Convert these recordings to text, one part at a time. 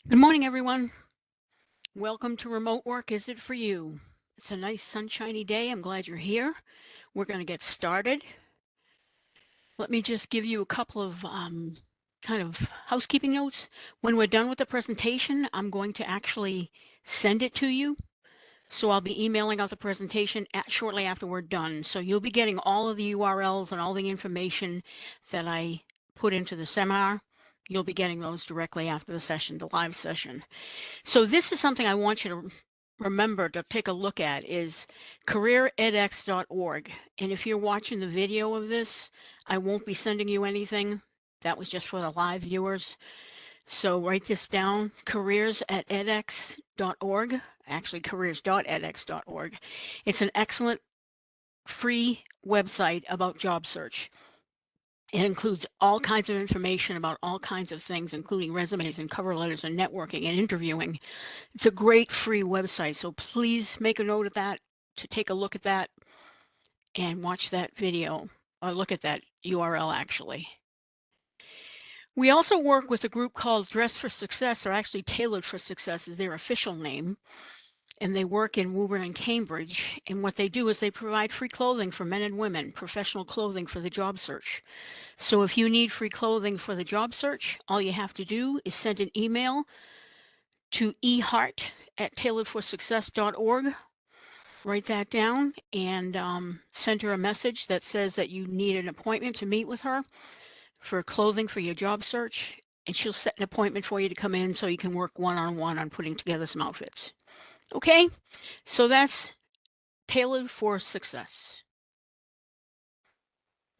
Good morning, everyone. Welcome to Remote Work. Is it for you? It's a nice sunshiny day. I'm glad you're here. We're going to get started. Let me just give you a couple of kind of housekeeping notes. When we're done with the presentation, I'm going to actually send it to you. So I'll be emailing out the presentation shortly after we're done. So you'll be getting all of the URLs and all the information that I put into the seminar. You'll be getting those directly after the session, the live session. So this is something I want you to remember to take a look at is careeredx.org. And if you're watching the video of this, I won't be sending you anything. That was just for the live viewers. So write this down, careers@edx.org, actually careers.edx.org. It's an excellent free website about job search. It includes all kinds of information about all kinds of things, including resumes and cover letters and networking and interviewing. It's a great free website, so please make a note of that, to take a look at that and watch that video, or look at that URL actually. We also work with a group called Dress for Success, or actually Tailored for Success is their official name, and they work in Woburn and Cambridge. And what they do is they provide free clothing for men and women, professional clothing for the job search. So if you need free clothing for the job search, all you have to do is send an email to ehart@tailoredforsuccess.org. Write that down and send her a message that says that you need an appointment to meet with her for clothing for your job search. And she'll set an appointment for you to come in so you can work one-on-one on putting together some outfits. Okay, so that's Tailored for Success.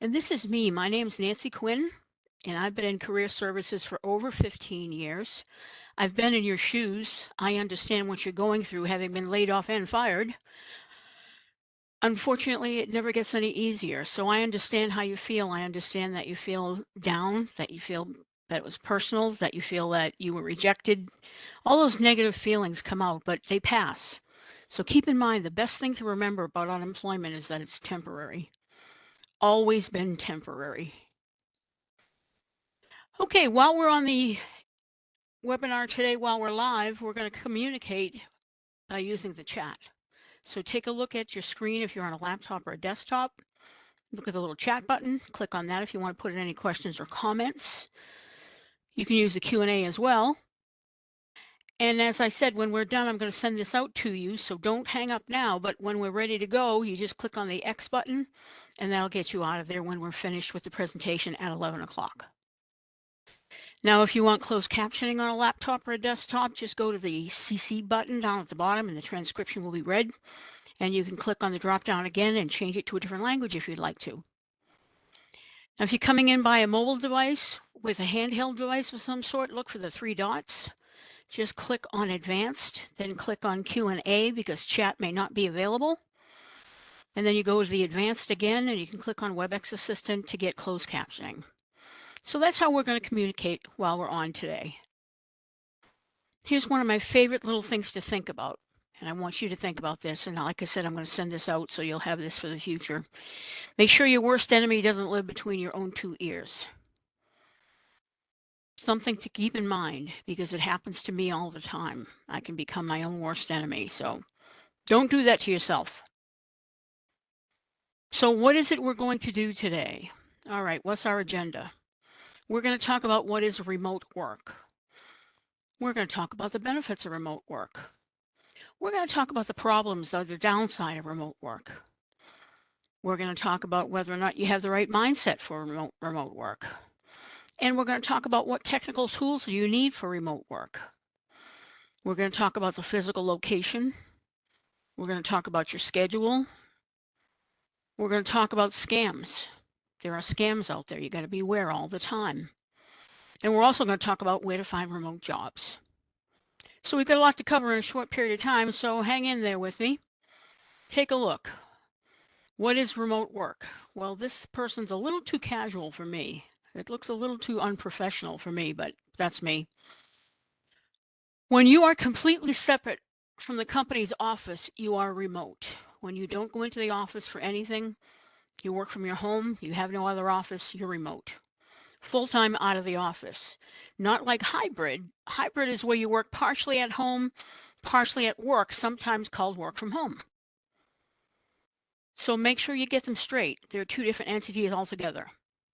And this is me. My name's Nancy Quinn, and I've been in career services for over 15 years. I've been in your shoes. I understand what you're going through, having been laid off and fired. Unfortunately, it never gets any easier. So I understand how you feel. I understand that you feel down, that you feel that it was personal, that you feel that you were rejected. All those negative feelings come out, but they pass. So keep in mind, the best thing to remember about unemployment is that it's temporary. Always been temporary. Okay, while we're on the webinar today, while we're live, we're going to communicate by using the chat. So take a look at your screen if you're on a laptop or a desktop. Look at the little chat button, click on that if you want to put in any questions or comments. You can use the Q&A as well. And as I said, when we're done, I'm going to send this out to you, so don't hang up now, but when we're ready to go, you just click on the X button, and that'll get you out of there when we're finished with the presentation at 11 o'clock. Now, if you want closed captioning on a laptop or a desktop, just go to the CC button down at the bottom, and the transcription will be read, and you can click on the drop-down again and change it to a different language if you'd like to. Now, if you're coming in by a mobile device with a handheld device of some sort, look for the three dots. Just click on Advanced, then click on Q&A because chat may not be available. And then you go to the Advanced again, and you can click on WebEx Assistant to get closed captioning. So that's how we're going to communicate while we're on today. Here's one of my favorite little things to think about. And I want you to think about this. And like I said, I'm going to send this out so you'll have this for the future. Make sure your worst enemy doesn't live between your own two ears. Something to keep in mind because it happens to me all the time. I can become my own worst enemy. So don't do that to yourself. So what is it we're going to do today? All right, what's our agenda? We're going to talk about what is remote work. We're going to talk about the benefits of remote work. We're going to talk about the problems or the downside of remote work. We're going to talk about whether or not you have the right mindset for remote work. And we're going to talk about what technical tools you need for remote work. We're going to talk about the physical location. We're going to talk about your schedule. We're going to talk about scams. There are scams out there. You got to be aware all the time. And we're also going to talk about where to find remote jobs. So we've got a lot to cover in a short period of time, so hang in there with me. Take a look. What is remote work? Well, this person's a little too casual for me. It looks a little too unprofessional for me, but that's me. When you are completely separate from the company's office, you are remote. When you don't go into the office for anything, you work from your home, you have no other office, you're remote. full-time out of the office. Not like hybrid. Hybrid is where you work partially at home, partially at work, sometimes called work from home. So make sure you get them straight. They're two different entities altogether.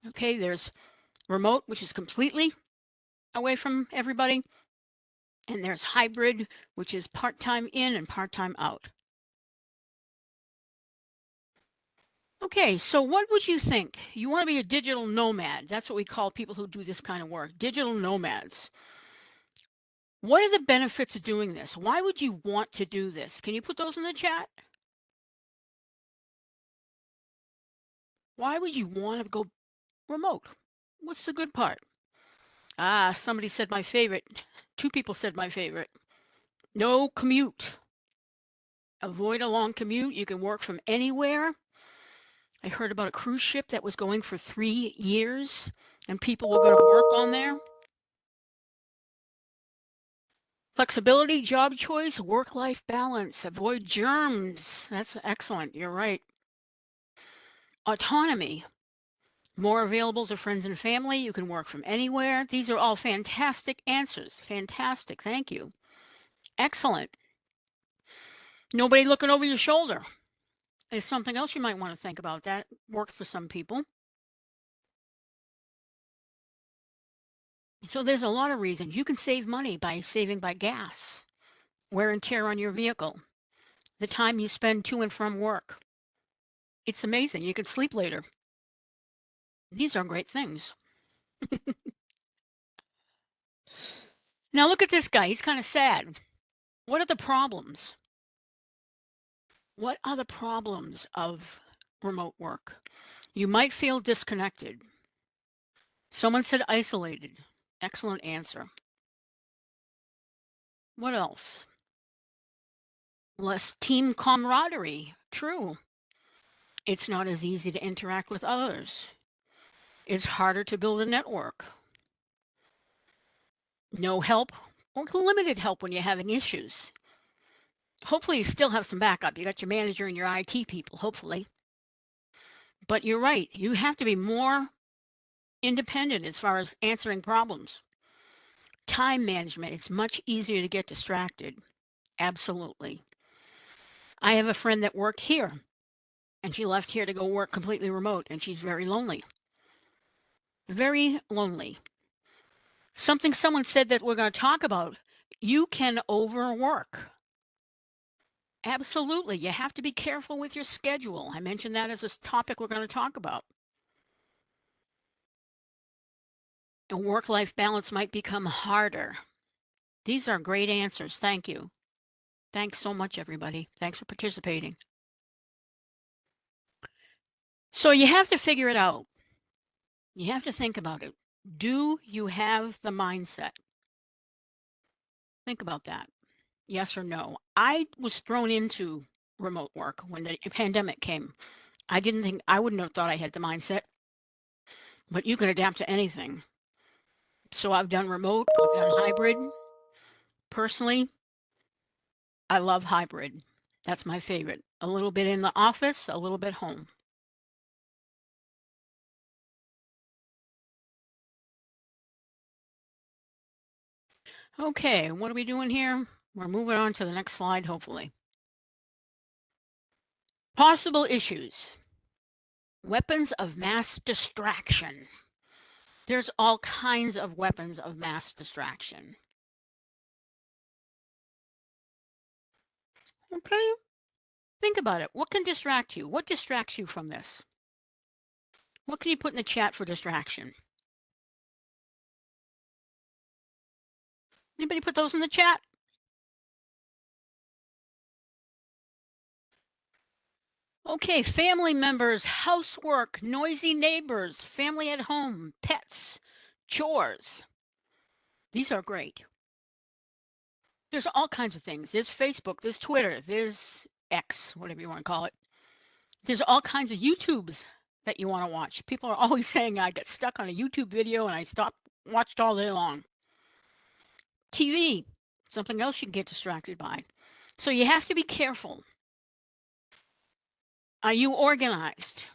Okay, there's remote, which is completely away from everybody. And there's hybrid, which is part-time in and part-time out. Okay, so what would you think? You want to be a digital nomad. That's what we call people who do this kind of work, digital nomads. What are the benefits of doing this? Why would you want to do this? Can you put those in the chat? Why would you want to go remote? What's the good part? Ah, somebody said my favorite. Two people said my favorite. No commute. Avoid a long commute. You can work from anywhere. I heard about a cruise ship that was going for 3 years and people were going to work on there. Flexibility, job choice, work-life balance, avoid germs. That's excellent. You're right. Autonomy, more available to friends and family. You can work from anywhere. These are all fantastic answers. Fantastic. Thank you. Excellent. Nobody looking over your shoulder is something else you might want to think about. That works for some people. So there's a lot of reasons. You can save money by saving by gas, wear and tear on your vehicle, the time you spend to and from work. It's amazing. You can sleep later. These are great things. Now look at this guy. He's kind of sad. What are the problems? What are the problems of remote work? You might feel disconnected. Someone said isolated. Excellent answer. What else? Less team camaraderie. True. It's not as easy to interact with others. It's harder to build a network. No help or limited help when you're having issues. Hopefully you still have some backup. You got your manager and your IT people, hopefully. But you're right. You have to be more independent as far as answering problems. Time management. It's much easier to get distracted. Absolutely. I have a friend that worked here and she left here to go work completely remote and she's very lonely. Very lonely. Something someone said that we're going to talk about. You can overwork. Absolutely. You have to be careful with your schedule. I mentioned that as a topic we're going to talk about. A work-life balance might become harder. These are great answers. Thank you. Thanks so much, everybody. Thanks for participating. So you have to figure it out. You have to think about it. Do you have the mindset? Think about that. Yes or no? I was thrown into remote work when the pandemic came. I wouldn't have thought I had the mindset, but you can adapt to anything. So I've done remote, I've done hybrid. Personally, I love hybrid. That's my favorite. A little bit in the office, a little bit home. Okay, what are we doing here? We're moving on to the next slide, hopefully. Possible issues. Weapons of mass distraction. There's all kinds of weapons of mass distraction. Okay, think about it. What can distract you? What distracts you from this? What can you put in the chat for distraction? Anybody put those in the chat? Okay, family members, housework, noisy neighbors, family at home, pets, chores. These are great. There's all kinds of things. There's Facebook, there's Twitter, there's X, whatever you want to call it. There's all kinds of YouTubes that you want to watch. People are always saying I get stuck on a YouTube video and I watched all day long. TV, something else you can get distracted by. So you have to be careful. Are you organized?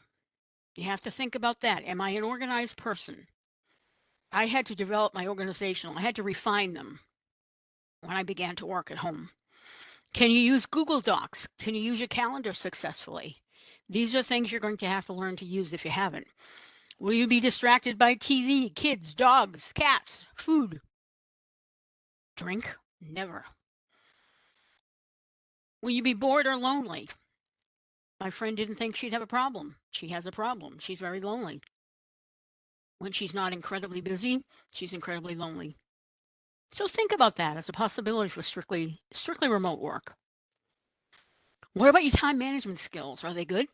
You have to think about that. Am I an organized person? I had to develop my organizational, I had to refine them when I began to work at home. Can you use Google Docs? Can you use your calendar successfully? These are things you're going to have to learn to use if you haven't. Will you be distracted by TV, kids, dogs, cats, food? Drink? Never. Will you be bored or lonely? My friend didn't think she'd have a problem. She has a problem. She's very lonely. When she's not incredibly busy, she's incredibly lonely. So think about that as a possibility for strictly remote work. What about your time management skills? Are they good?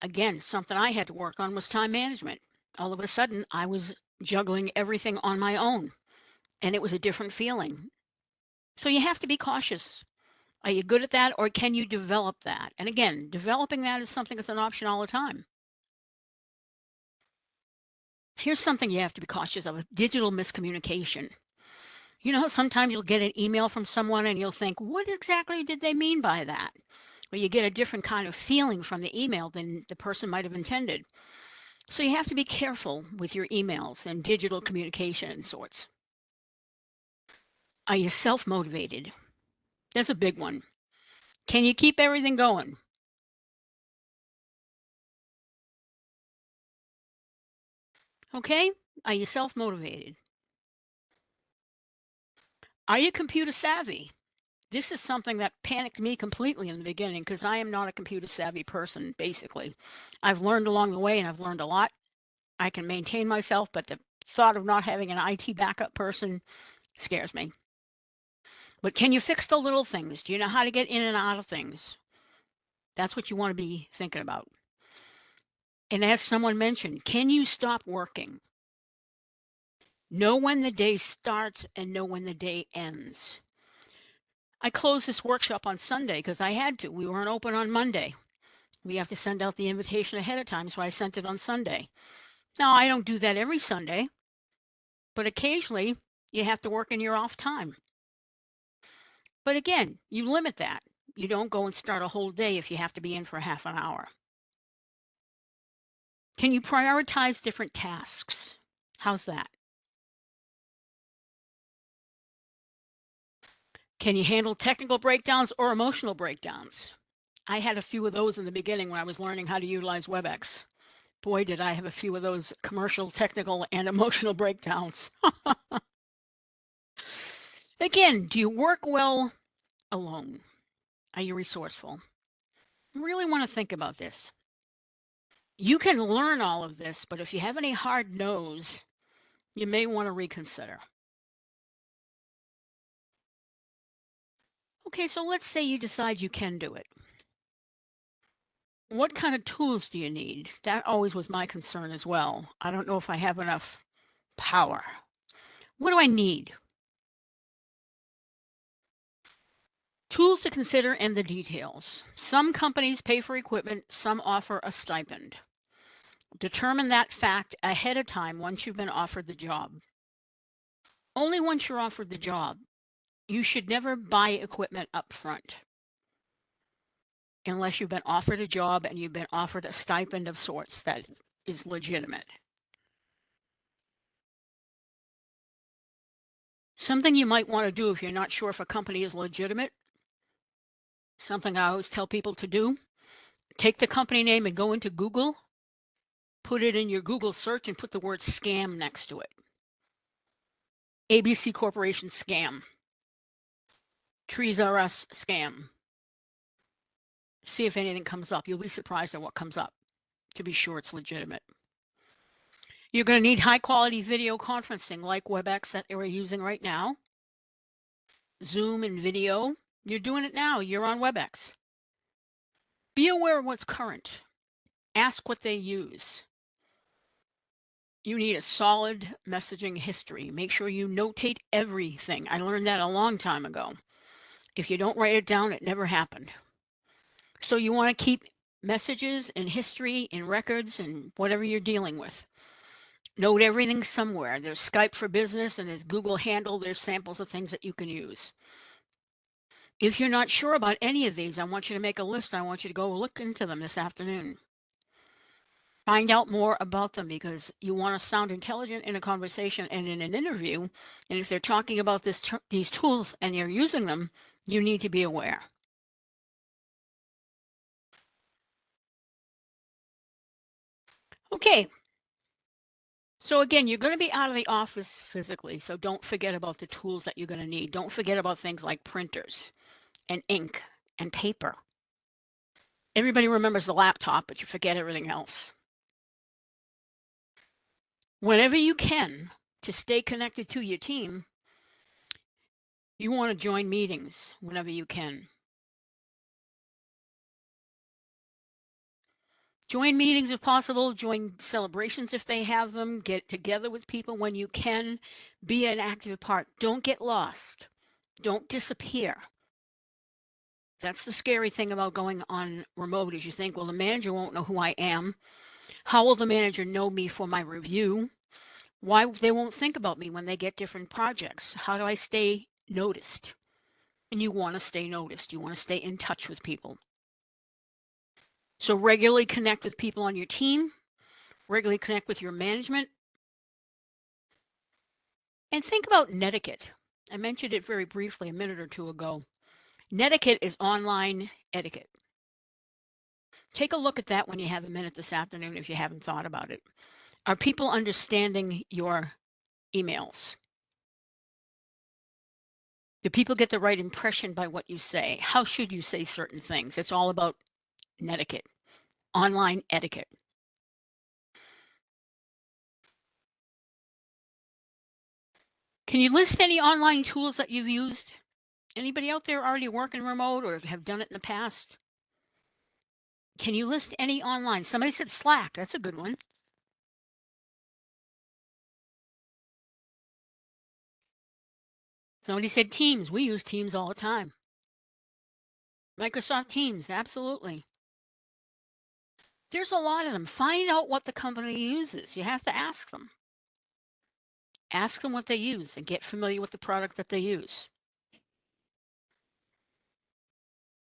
Again, something I had to work on was time management. All of a sudden, I was juggling everything on my own, and it was a different feeling. So you have to be cautious. Are you good at that, or can you develop that? And again, developing that is something that's an option all the time. Here's something you have to be cautious of: digital miscommunication. You know, sometimes you'll get an email from someone and you'll think, what exactly did they mean by that? Or you get a different kind of feeling from the email than the person might have intended. So you have to be careful with your emails and digital communication sorts. Are you self-motivated? That's a big one. Can you keep everything going? Okay, are you self-motivated? Are you computer savvy? This is something that panicked me completely in the beginning because I am not a computer savvy person, basically. I've learned along the way and I've learned a lot. I can maintain myself, but the thought of not having an IT backup person scares me. But can you fix the little things? Do you know how to get in and out of things? That's what you want to be thinking about. And as someone mentioned, can you stop working? Know when the day starts and know when the day ends. I closed this workshop on Sunday because I had to. We weren't open on Monday. We have to send out the invitation ahead of time, so I sent it on Sunday. Now, I don't do that every Sunday, but occasionally you have to work in your off time. But again, you limit that. You don't go and start a whole day if you have to be in for half an hour. Can you prioritize different tasks? How's that? Can you handle technical breakdowns or emotional breakdowns? I had a few of those in the beginning when I was learning how to utilize WebEx. Boy, did I have a few of those commercial, technical, and emotional breakdowns. Again, do you work well alone? Are you resourceful? I really want to think about this. You can learn all of this, but if you have any hard no's, you may want to reconsider. Okay, so let's say you decide you can do it. What kind of tools do you need? That always was my concern as well. I don't know if I have enough power. What do I need? Tools to consider and the details. Some companies pay for equipment, some offer a stipend. Determine that fact ahead of time once you've been offered the job. Only once you're offered the job. You should never buy equipment up front unless you've been offered a job and you've been offered a stipend of sorts that is legitimate. Something you might want to do if you're not sure if a company is legitimate, something I always tell people to do, take the company name and go into Google, put it in your Google search and put the word scam next to it. ABC Corporation scam. Trees R Us scam. See if anything comes up. You'll be surprised at what comes up to be sure it's legitimate. You're going to need high quality video conferencing like WebEx that we're using right now. Zoom and video. You're doing it now. You're on WebEx. Be aware of what's current. Ask what they use. You need a solid messaging history. Make sure you notate everything. I learned that a long time ago. If you don't write it down, it never happened. So you want to keep messages and history and records and whatever you're dealing with. Note everything somewhere. There's Skype for Business and there's Google Handle. There's samples of things that you can use. If you're not sure about any of these, I want you to make a list. I want you to go look into them this afternoon. Find out more about them because you want to sound intelligent in a conversation and in an interview. And if they're talking about these tools and you're using them, you need to be aware. Okay. So again, you're going to be out of the office physically, so don't forget about the tools that you're going to need. Don't forget about things like printers and ink and paper. Everybody remembers the laptop, but you forget everything else. Whenever you can, to stay connected to your team, you want to join meetings whenever you can. Join meetings if possible, join celebrations if they have them, get together with people when you can, be an active part. Don't get lost. Don't disappear. That's the scary thing about going on remote is you think, well, the manager won't know who I am. How will the manager know me for my review? Why they won't think about me when they get different projects? How do I stay noticed? And you want to stay noticed. You want to stay in touch with people. So regularly connect with people on your team, regularly connect with your management, and think about netiquette. I mentioned it very briefly a minute or two ago. Netiquette is online etiquette. Take a look at that when you have a minute this afternoon if you haven't thought about it. Are people understanding your emails? Do people get the right impression by what you say? How should you say certain things? It's all about netiquette, online etiquette. Can you list any online tools that you've used? Anybody out there already working remote or have done it in the past? Can you list any online? Somebody said Slack. That's a good one. Somebody said Teams. We use Teams all the time. Microsoft Teams, absolutely. There's a lot of them. Find out what the company uses. You have to ask them. Ask them what they use and get familiar with the product that they use.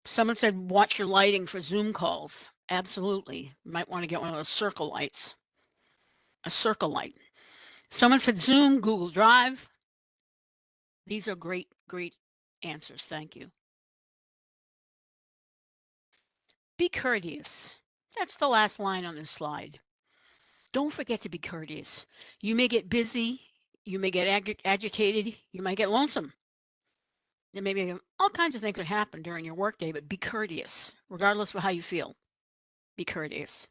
Someone said, watch your lighting for Zoom calls. Absolutely. You might want to get one of those circle lights. A circle light. Someone said Zoom, Google Drive. These are great, great answers. Thank you. Be courteous. That's the last line on this slide. Don't forget to be courteous. You may get busy. You may get agitated. You might get lonesome. There may be all kinds of things that happen during your workday, but be courteous, regardless of how you feel. Be courteous.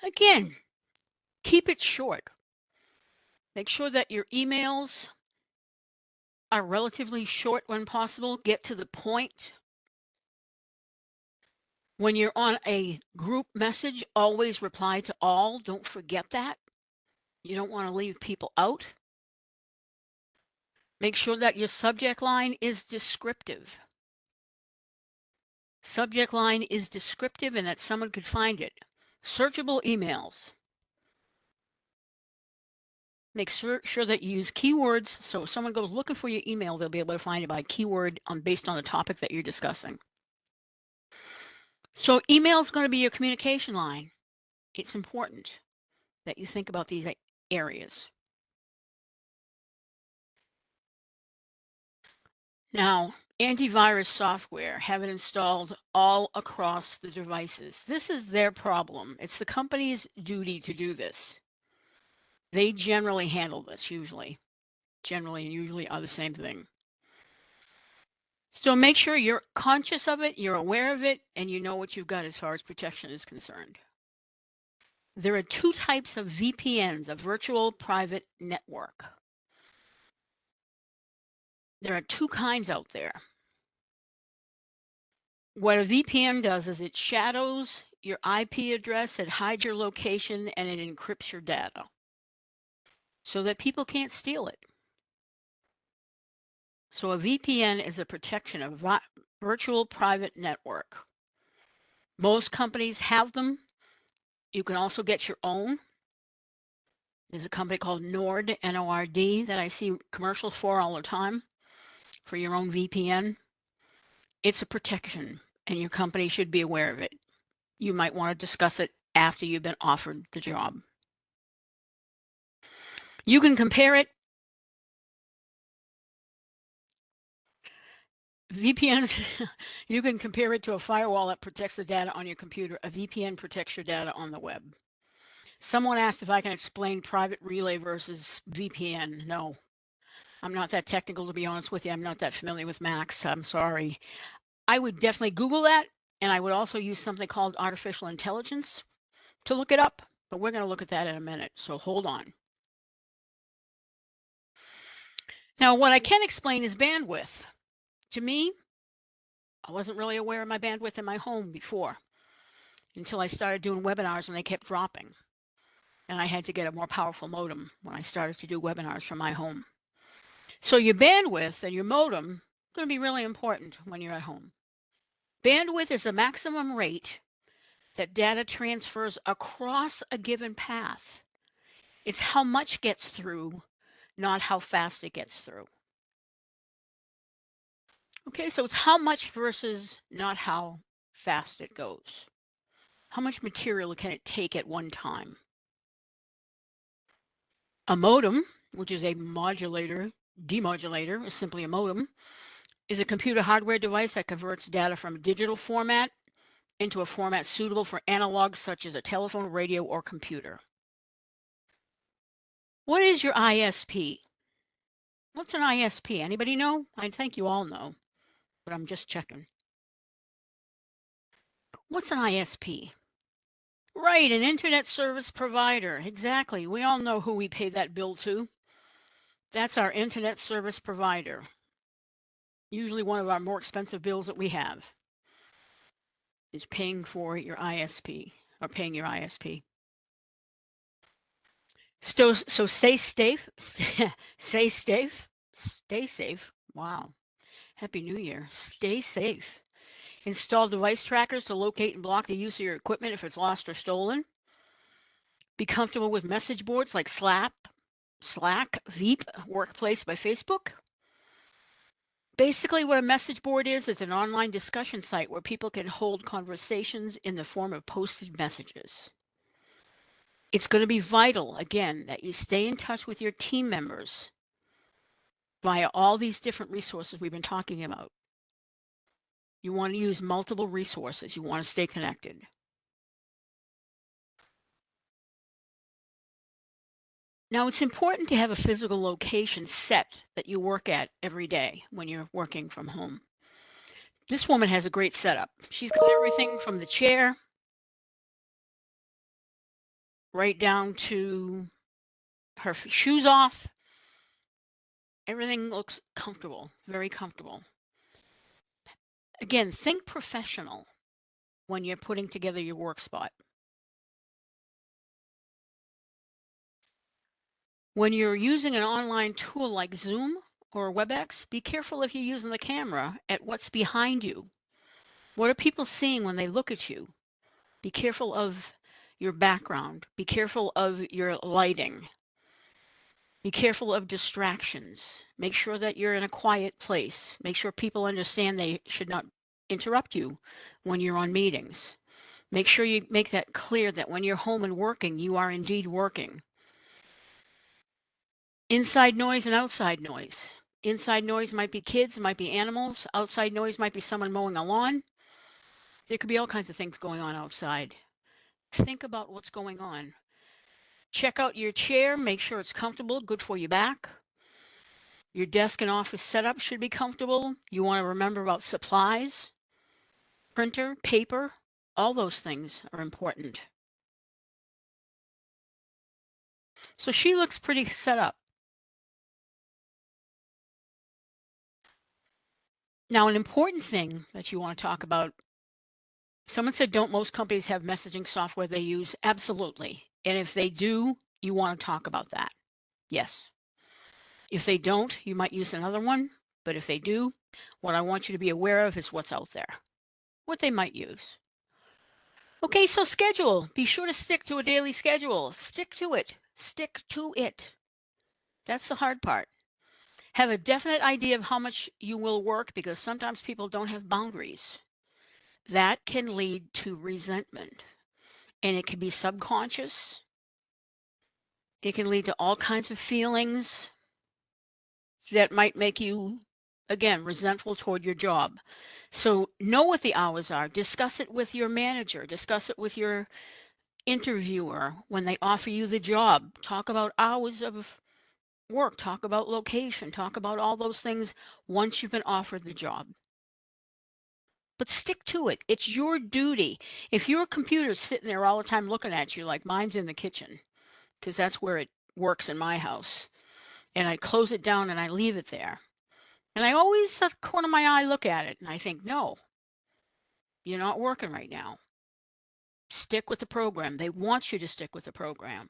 Again, keep it short. Make sure that your emails are relatively short when possible. Get to the point. When you're on a group message, always reply to all. Don't forget that. You don't want to leave people out. Make sure that your subject line is descriptive. Subject line is descriptive and that someone could find it. Searchable emails. Make sure that you use keywords so if someone goes looking for your email, they'll be able to find it by keyword based on the topic that you're discussing. So email is going to be your communication line. It's important that you think about these areas. Now, antivirus software, have it installed all across the devices. This is their problem. It's the company's duty to do this. They generally handle this, usually are the same thing. So make sure you're conscious of it, you're aware of it, and you know what you've got as far as protection is concerned. There are two types of VPNs, a virtual private network. There are two kinds out there. What a VPN does is it shadows your IP address, it hides your location, and it encrypts your data so that people can't steal it. So a VPN is a protection of virtual private network. Most companies have them. You can also get your own. There's a company called Nord, N-O-R-D, that I see commercials for all the time for your own VPN. It's a protection, and your company should be aware of it. you might want to discuss it after you've been offered the job. You can compare it. VPNs, you can compare it to a firewall that protects the data on your computer. A VPN protects your data on the web. Someone asked if I can explain private relay versus VPN. No, I'm not that technical, to be honest with you. I'm not that familiar with Macs. I'm sorry. I would definitely Google that, and I would also use something called artificial intelligence to look it up, but we're going to look at that in a minute, so hold on. Now, what I can explain is bandwidth. To me, I wasn't really aware of my bandwidth in my home before until I started doing webinars and they kept dropping. And I had to get a more powerful modem when I started to do webinars from my home. So your bandwidth and your modem are going to be really important when you're at home. Bandwidth is the maximum rate that data transfers across a given path. It's how much gets through, not how fast it gets through. Okay, so it's how much versus not how fast it goes. How much material can it take at one time? A modem, which is a modulator, demodulator, is simply a modem, is a computer hardware device that converts data from a digital format into a format suitable for analog, such as a telephone, radio, or computer. What is your ISP? What's an ISP? Anybody know? I think you all know, but I'm just checking. What's an ISP? Right, an internet service provider. Exactly. We all know who we pay that bill to. That's our internet service provider. Usually one of our more expensive bills that we have is paying for your ISP, or paying your ISP. So stay safe, stay safe. Wow. Happy New Year. Stay safe. Install device trackers to locate and block the use of your equipment if it's lost or stolen. Be comfortable with message boards like Slack, Veep, Workplace by Facebook. Basically, what a message board is an online discussion site where people can hold conversations in the form of posted messages. It's going to be vital, again, that you stay in touch with your team members via all these different resources we've been talking about. You want to use multiple resources. You want to stay connected. Now, it's important to have a physical location set that you work at every day when you're working from home. This woman has a great setup. She's got everything from the chair right down to her shoes off. Everything looks comfortable, very comfortable. Again, think professional when you're putting together your work spot. When you're using an online tool like Zoom or WebEx, be careful if you're using the camera at what's behind you. What are people seeing when they look at you? Be careful of your background. Be careful of your lighting. Be careful of distractions. Make sure that you're in a quiet place. Make sure people understand they should not interrupt you when you're on meetings. Make sure you make that clear that when you're home and working, you are indeed working. Inside noise and outside noise. Inside noise might be kids, it might be animals. Outside noise might be someone mowing a lawn. There could be all kinds of things going on outside. Think about what's going on. Check out your chair, make sure it's comfortable, good for your back. Your desk and office setup should be comfortable. You want to remember about supplies, printer, paper, all those things are important. So she looks pretty set up. Now, an important thing that you want to talk about, someone said, don't most companies have messaging software they use? Absolutely. And if they do, you want to talk about that. Yes. If they don't, you might use another one. But if they do, what I want you to be aware of is what's out there, what they might use. Okay, so schedule. Be sure to stick to a daily schedule. Stick to it. Stick to it. That's the hard part. Have a definite idea of how much you will work, because sometimes people don't have boundaries. that can lead to resentment, and it can be subconscious. It can lead to all kinds of feelings that might make you, again, resentful toward your job. So know what the hours are. Discuss it with your manager. Discuss it with your interviewer when they offer you the job. Talk about hours of work. Talk about location. Talk about all those things once you've been offered the job. But stick to it. It's your duty. If your computer's sitting there all the time looking at you, like mine's in the kitchen, because that's where it works in my house, and I close it down and I leave it there. And I always, at the corner of my eye, look at it and I think, no, you're not working right now. Stick with the program. They want you to stick with the program.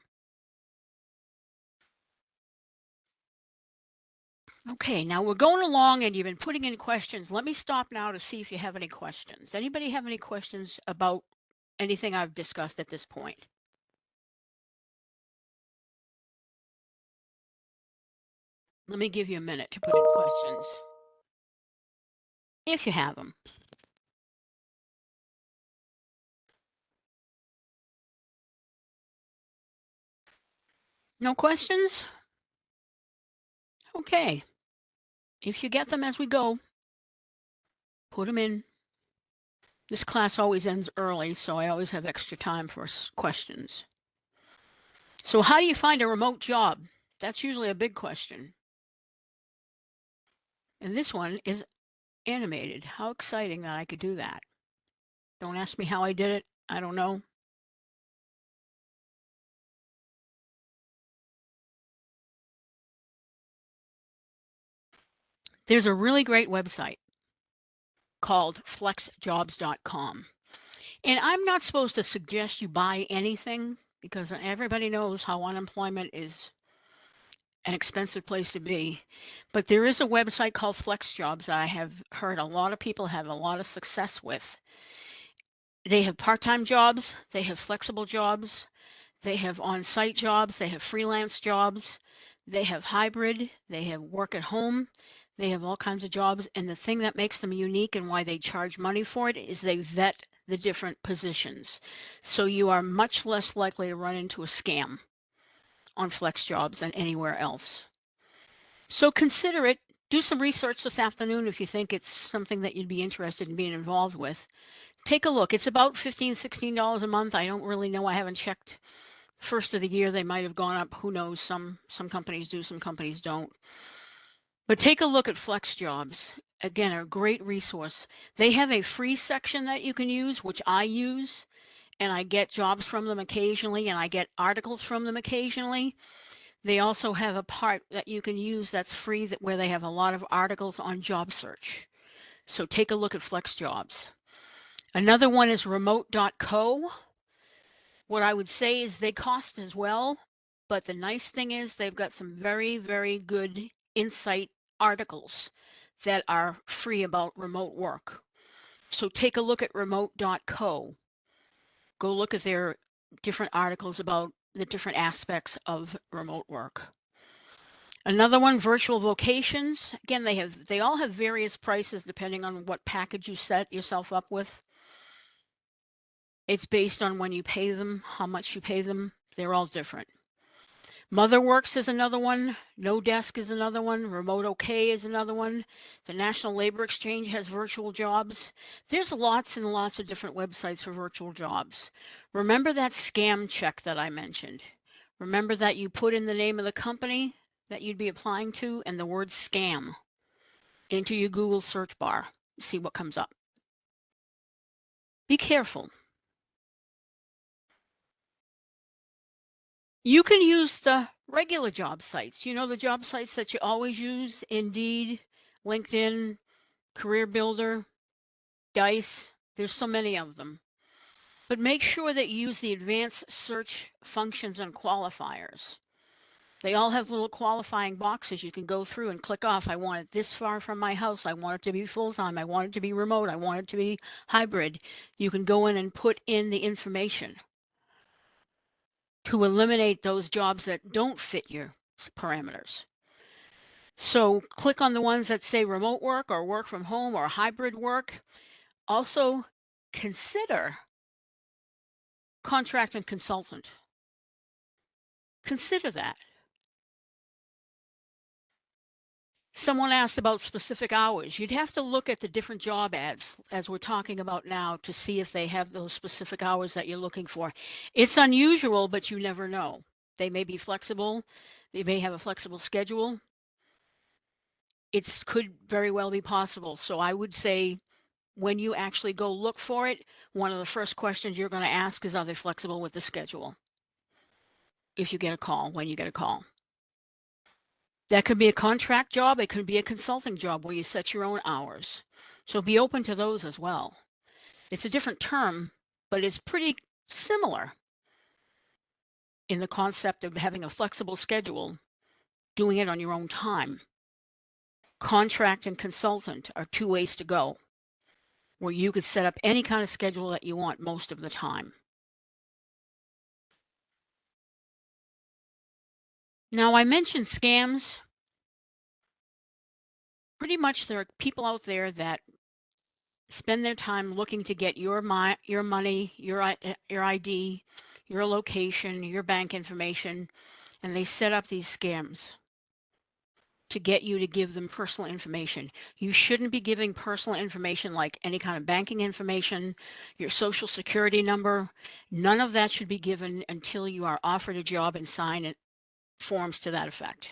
Okay, now we're going along and you've been putting in questions. Let me stop now to see if you have any questions. Anybody have any questions about anything I've discussed at this point? Let me give you a minute to put in questions, if you have them. No questions? Okay. If you get them as we go, put them in. This class always ends early, so I always have extra time for questions. So how do you find a remote job? That's usually a big question. And this one is animated. How exciting that I could do that. Don't ask me how I did it. I don't know. There's a really great website called flexjobs.com. And I'm not supposed to suggest you buy anything because everybody knows how unemployment is an expensive place to be. But there is a website called FlexJobs that I have heard a lot of people have a lot of success with. They have part-time jobs, they have flexible jobs, they have on-site jobs, they have freelance jobs, they have hybrid, they have work at home, they have all kinds of jobs. And the thing that makes them unique and why they charge money for it is they vet the different positions. So you are much less likely to run into a scam on FlexJobs than anywhere else. So consider it. Do some research this afternoon if you think it's something that you'd be interested in being involved with. Take a look. It's about $15, $16 a month. I don't really know. I haven't checked. First of the year, they might have gone up. Who knows? Some companies do, some companies don't. But take a look at FlexJobs. Again, a great resource. They have a free section that you can use, which I use, and I get jobs from them occasionally, and I get articles from them occasionally. They also have a part that you can use that's free where they have a lot of articles on job search. So take a look at FlexJobs. Another one is remote.co. What I would say is they cost as well, but the nice thing is they've got some very, very good insight articles that are free about remote work. So take a look at remote.co. Go look at their different articles about the different aspects of remote work. Another one, Virtual Vocations. Again, they all have various prices depending on what package you set yourself up with. It's based on when you pay them, how much you pay them. They're all different. MotherWorks is another one. No Desk is another one. Remote OK is another one. The National Labor Exchange has virtual jobs. There's lots and lots of different websites for virtual jobs. Remember that scam check that I mentioned. Remember that you put in the name of the company that you'd be applying to and the word scam into your Google search bar. See what comes up. Be careful. You can use the regular job sites. You know, the job sites that you always use: Indeed, LinkedIn, Career Builder, Dice. There's so many of them. But make sure that you use the advanced search functions and qualifiers. They all have little qualifying boxes you can go through and click off. I want it this far from my house. I want it to be full-time. I want it to be remote. I want it to be hybrid. You can go in and put in the information to eliminate those jobs that don't fit your parameters. So click on the ones that say remote work or work from home or hybrid work. Also, consider contract and consultant. Consider that. Someone asked about specific hours. You'd have to look at the different job ads as we're talking about now to see if they have those specific hours that you're looking for. It's unusual, but you never know. They may be flexible. They may have a flexible schedule. It could very well be possible. So I would say when you actually go look for it, one of the first questions you're going to ask is, are they flexible with the schedule? If you get a call, when you get a call. That could be a contract job. It could be a consulting job where you set your own hours. So be open to those as well. It's a different term, but it's pretty similar in the concept of having a flexible schedule, doing it on your own time. Contract and consultant are two ways to go, where you could set up any kind of schedule that you want most of the time. Now, I mentioned scams. Pretty much there are people out there that spend their time looking to get your money, your ID, your location, your bank information, and they set up these scams to get you to give them personal information. You shouldn't be giving personal information like any kind of banking information, your social security number. None of that should be given until you are offered a job and sign it, forms to that effect.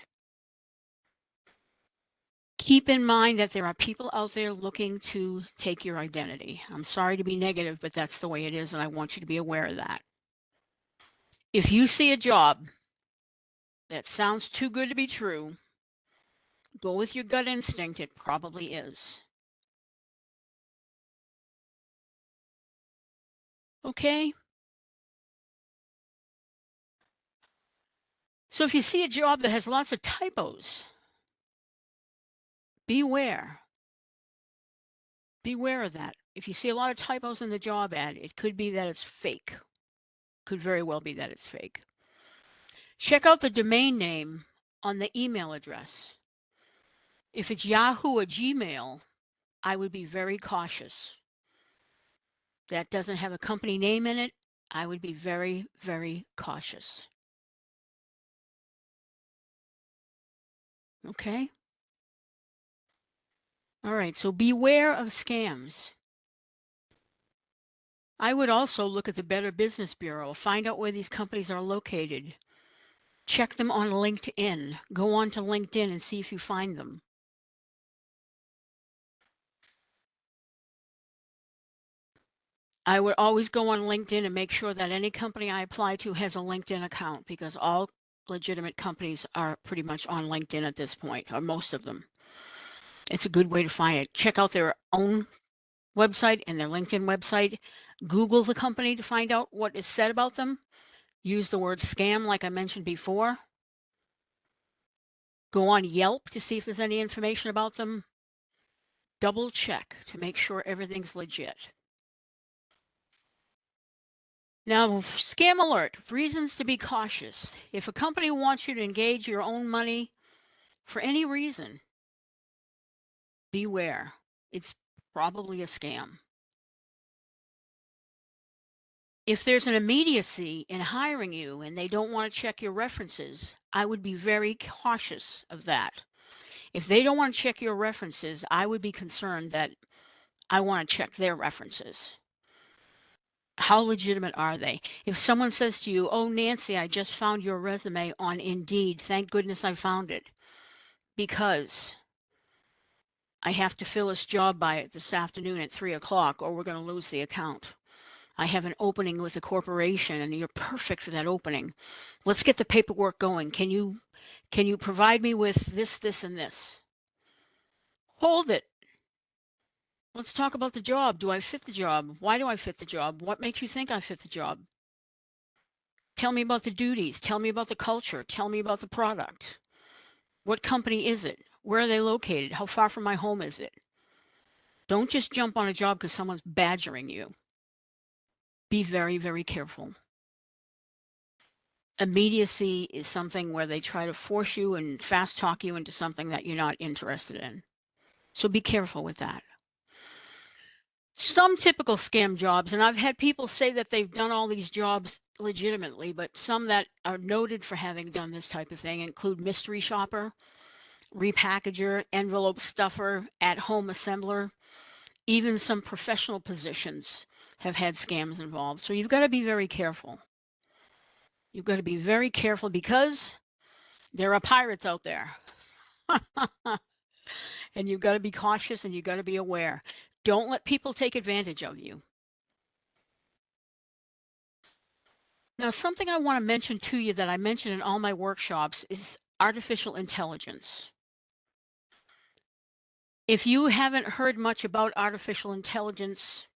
Keep in mind that there are people out there looking to take your identity. I'm sorry to be negative, but that's the way it is, and I want you to be aware of that. If you see a job that sounds too good to be true, go with your gut instinct. It probably is. Okay? So if you see a job that has lots of typos, beware. Beware of that. If you see a lot of typos in the job ad, it could be that it's fake. Could very well be that it's fake. Check out the domain name on the email address. If it's Yahoo or Gmail, I would be very cautious. That doesn't have a company name in it. I would be very, very cautious. Okay? All right, so beware of scams. I would also look at the Better Business Bureau, find out where these companies are located. Check them on LinkedIn. Go on to LinkedIn and see if you find them. I would always go on LinkedIn and make sure that any company I apply to has a LinkedIn account, because all legitimate companies are pretty much on LinkedIn at this point, or most of them. It's a good way to find it. Check out their own website and their LinkedIn website. Google the company to find out what is said about them. Use the word scam like I mentioned before. Go on Yelp to see if there's any information about them. Double check to make sure everything's legit. Now, scam alert, reasons to be cautious. If a company wants you to engage your own money for any reason, beware. It's probably a scam. If there's an immediacy in hiring you and they don't want to check your references, I would be very cautious of that. If they don't want to check your references, I would be concerned that I want to check their references. How legitimate are they? If someone says to you, oh, Nancy, I just found your resume on Indeed. Thank goodness I found it, because I have to fill this job by it this afternoon at 3 o'clock, or we're going to lose the account. I have an opening with a corporation and you're perfect for that opening. Let's get the paperwork going. Can you provide me with this, this, and this? Hold it. Let's talk about the job. Do I fit the job? Why do I fit the job? What makes you think I fit the job? Tell me about the duties. Tell me about the culture. Tell me about the product. What company is it? Where are they located? How far from my home is it? Don't just jump on a job because someone's badgering you. Be very, very careful. Immediacy is something where they try to force you and fast talk you into something that you're not interested in. So be careful with that. Some typical scam jobs, and I've had people say that they've done all these jobs legitimately, but some that are noted for having done this type of thing include mystery shopper, repackager, envelope stuffer, at-home assembler. Even some professional positions have had scams involved. So you've got to be very careful. You've got to be very careful because there are pirates out there. And you've got to be cautious and you've got to be aware. Don't let people take advantage of you. Now, something I want to mention to you that I mention in all my workshops is artificial intelligence. If you haven't heard much about artificial intelligence,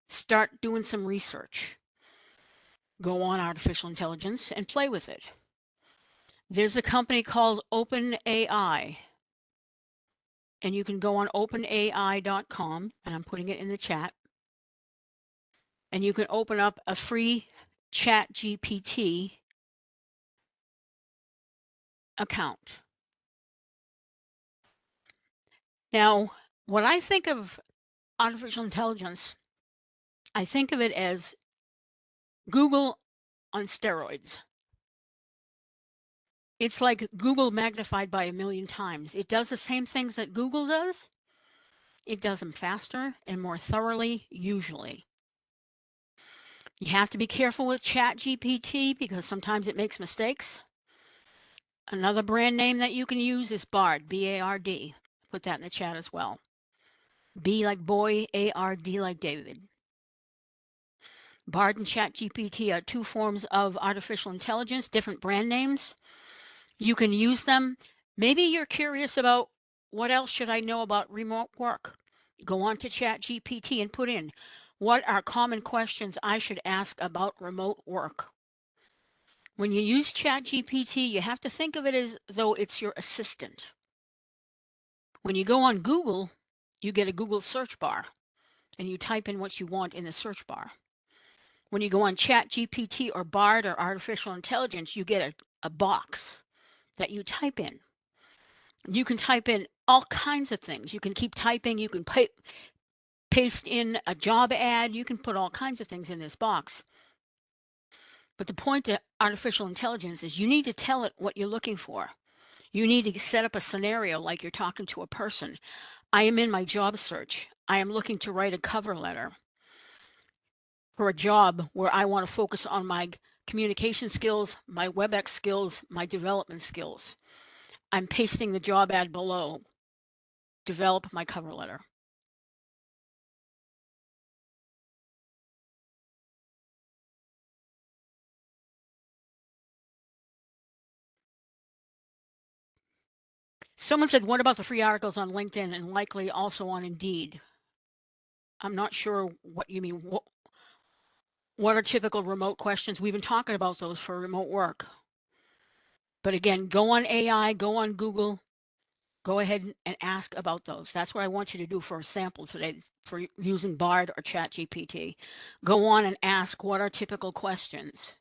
start doing some research. Go on artificial intelligence and play with it. There's a company called OpenAI, and you can go on openai.com, and I'm putting it in the chat, and you can open up a free ChatGPT account. Now, when I think of artificial intelligence, I think of it as Google on steroids. It's like Google magnified by 1,000,000 times. It does the same things that Google does. It does them faster and more thoroughly, usually. You have to be careful with ChatGPT because sometimes it makes mistakes. Another brand name that you can use is Bard, B-A-R-D. Put that in the chat as well. B like boy, A-R-D like David. Bard and ChatGPT are two forms of artificial intelligence, different brand names. You can use them. Maybe you're curious about what else should I know about remote work. Go on to ChatGPT and put in, what are common questions I should ask about remote work? When you use ChatGPT, you have to think of it as though it's your assistant. When you go on Google, you get a Google search bar and you type in what you want in the search bar. When you go on ChatGPT or Bard or artificial intelligence, you get a box that you type in. You can type in all kinds of things. You can keep typing. You can paste in a job ad. You can put all kinds of things in this box. But the point of artificial intelligence is you need to tell it what you're looking for. You need to set up a scenario like you're talking to a person. I am in my job search. I am looking to write a cover letter for a job where I want to focus on my communication skills, my WebEx skills, my development skills. I'm pasting the job ad below. Develop my cover letter. Someone said, what about the free articles on LinkedIn and likely also on Indeed? I'm not sure what you mean. What are typical remote questions? We've been talking about those for remote work. But again, go on AI, go on Google, go ahead and ask about those. That's what I want you to do for a sample today for using Bard or ChatGPT. Go on and ask what are typical questions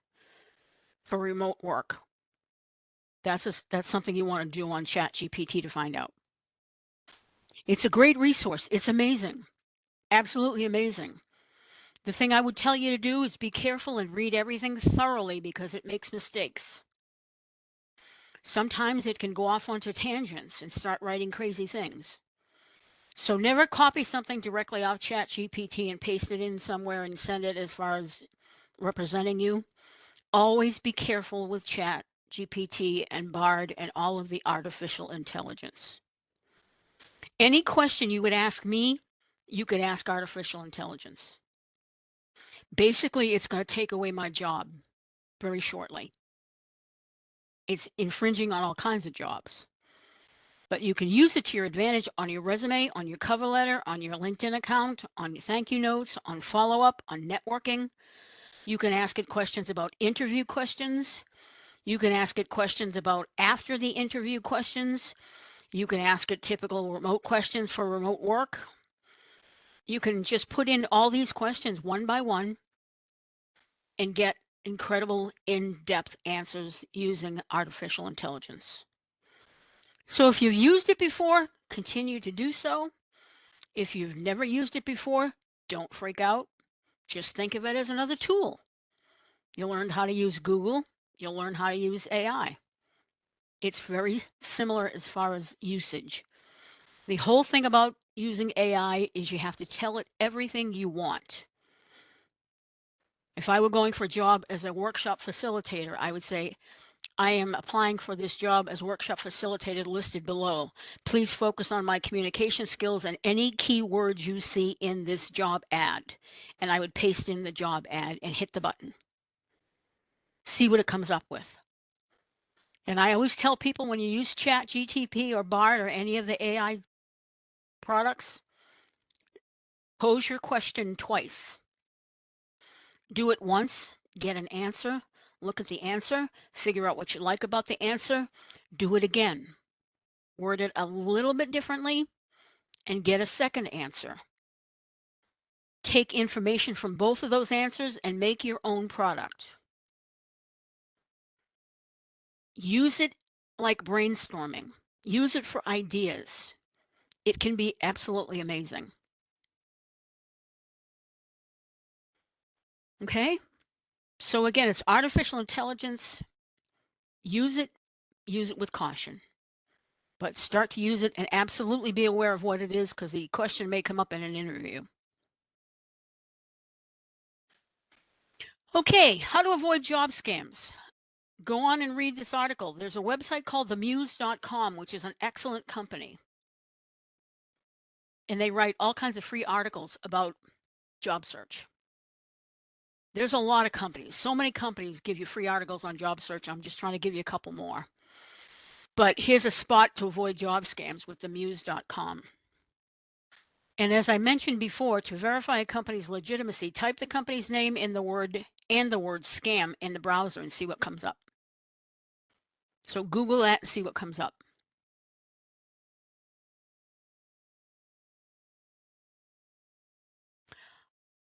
for remote work. That's something you want to do on ChatGPT to find out. It's a great resource. It's amazing. Absolutely amazing. The thing I would tell you to do is be careful and read everything thoroughly because it makes mistakes. Sometimes it can go off onto tangents and start writing crazy things. So never copy something directly off ChatGPT and paste it in somewhere and send it as far as representing you. Always be careful with ChatGPT and Bard and all of the artificial intelligence. Any question you would ask me, you could ask artificial intelligence. Basically, it's going to take away my job very shortly. It's infringing on all kinds of jobs. But you can use it to your advantage on your resume, on your cover letter, on your LinkedIn account, on your thank you notes, on follow-up, on networking. You can ask it questions about interview questions. You can ask it questions about after the interview questions. You can ask it typical remote questions for remote work. You can just put in all these questions one by one and get incredible in-depth answers using artificial intelligence. So if you've used it before, continue to do so. If you've never used it before, don't freak out. Just think of it as another tool. You'll learn how to use Google. You'll learn how to use AI. It's very similar as far as usage. The whole thing about using AI is you have to tell it everything you want. If I were going for a job as a workshop facilitator, I would say, I am applying for this job as workshop facilitator listed below. Please focus on my communication skills and any keywords you see in this job ad. And I would paste in the job ad and hit the button. See what it comes up with. And I always tell people when you use ChatGPT or Bard or any of the AI products, pose your question twice. Do it once, get an answer, look at the answer, figure out what you like about the answer, do it again. Word it a little bit differently and get a second answer. Take information from both of those answers and make your own product. Use it like brainstorming. Use it for ideas. It can be absolutely amazing. Okay? So again, it's artificial intelligence. Use it with caution. But start to use it and absolutely be aware of what it is, because the question may come up in an interview. Okay, how to avoid job scams. Go on and read this article. There's a website called themuse.com, which is an excellent company. And they write all kinds of free articles about job search. There's a lot of companies. So many companies give you free articles on job search. I'm just trying to give you a couple more. But here's a spot to avoid job scams with themuse.com. And as I mentioned before, to verify a company's legitimacy, type the company's name in the word scam in the browser and see what comes up. So Google that and see what comes up.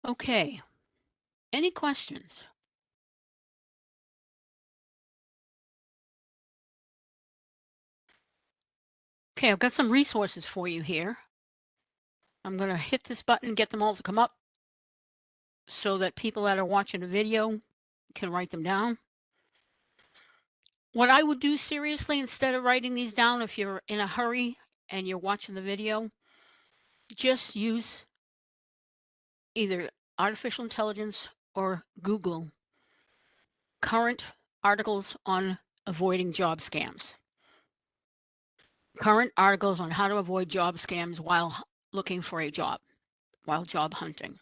Okay, any questions? Okay, I've got some resources for you here. I'm going to hit this button, get them all to come up so that people that are watching the video can write them down. What I would do seriously, instead of writing these down, if you're in a hurry and you're watching the video, just use either artificial intelligence or Google current articles on avoiding job scams. Current articles on how to avoid job scams while looking for a job, while job hunting.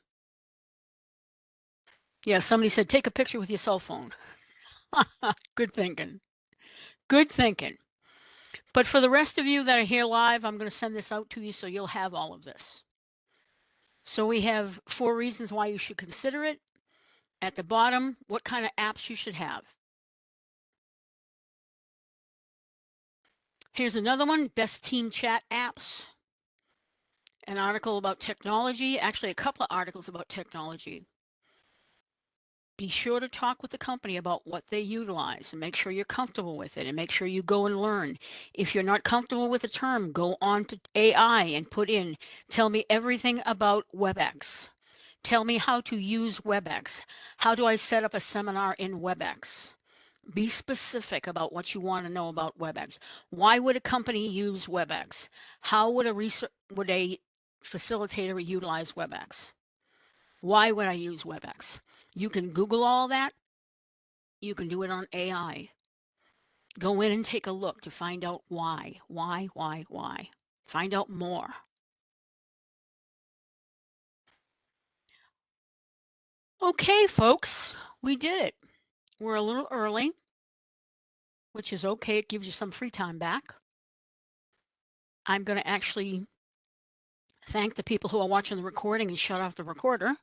Yeah, somebody said, take a picture with your cell phone. Good thinking. Good thinking. But for the rest of you that are here live, I'm going to send this out to you so you'll have all of this. So we have 4 reasons why you should consider it. At the bottom, what kind of apps you should have. Here's another one, best team chat apps. An article about technology, actually a couple of articles about technology. Be sure to talk with the company about what they utilize and make sure you're comfortable with it and make sure you go and learn. If you're not comfortable with a term, go on to AI and put in, tell me everything about WebEx. Tell me how to use WebEx. How do I set up a seminar in WebEx? Be specific about what you want to know about WebEx. Why would a company use WebEx? How would a facilitator utilize WebEx? Why would I use WebEx? You can Google all that. You can do it on AI. Go in and take a look to find out why. Find out more. Okay, folks, we did it. We're a little early, which is okay. It gives you some free time back. I'm going to actually thank the people who are watching the recording and shut off the recorder.